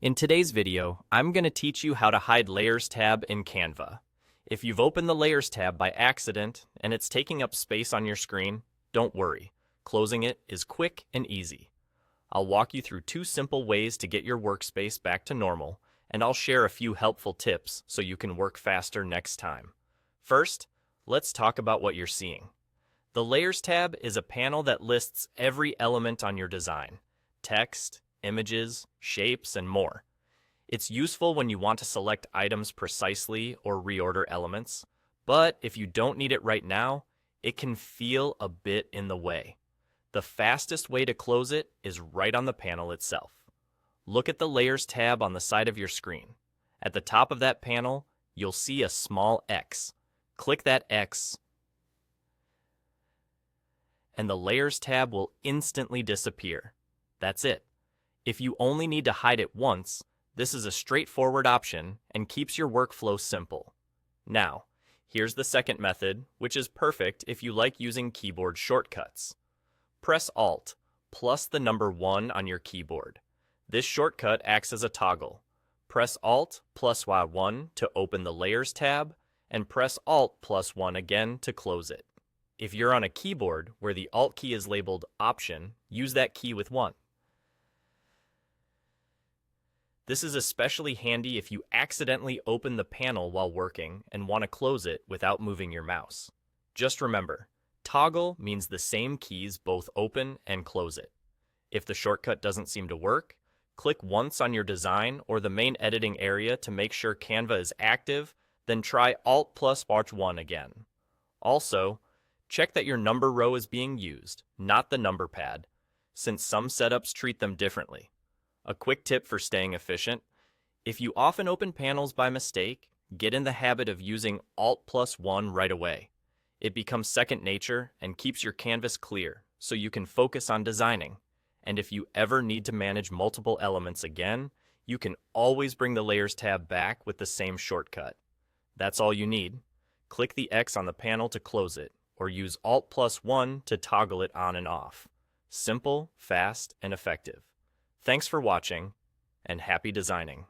In today's video, I'm going to teach you how to hide Layers tab in Canva. If you've opened the Layers tab by accident and it's taking up space on your screen, don't worry. Closing it is quick and easy. I'll walk you through two simple ways to get your workspace back to normal, and I'll share a few helpful tips so you can work faster next time. First, let's talk about what you're seeing. The Layers tab is a panel that lists every element on your design: text, images, shapes, and more. It's useful when you want to select items precisely or reorder elements, but if you don't need it right now, it can feel a bit in the way. The fastest way to close it is right on the panel itself. Look at the Layers tab on the side of your screen. At the top of that panel, you'll see a small X. Click that X, and the Layers tab will instantly disappear. That's it. If you only need to hide it once, this is a straightforward option and keeps your workflow simple. Now, here's the second method, which is perfect if you like using keyboard shortcuts. Press Alt plus the number 1 on your keyboard. This shortcut acts as a toggle. Press Alt plus Y1 to open the Layers tab, and press Alt plus 1 again to close it. If you're on a keyboard where the Alt key is labeled Option, use that key with 1. This is especially handy if you accidentally open the panel while working and want to close it without moving your mouse. Just remember, toggle means the same keys both open and close it. If the shortcut doesn't seem to work, click once on your design or the main editing area to make sure Canva is active, then try Alt plus H1 again. Also, check that your number row is being used, not the number pad, since some setups treat them differently. A quick tip for staying efficient: if you often open panels by mistake, get in the habit of using Alt plus 1 right away. It becomes second nature and keeps your canvas clear so you can focus on designing. And if you ever need to manage multiple elements again, you can always bring the Layers tab back with the same shortcut. That's all you need. Click the X on the panel to close it, or use Alt plus 1 to toggle it on and off. Simple, fast, and effective. Thanks for watching, and happy designing.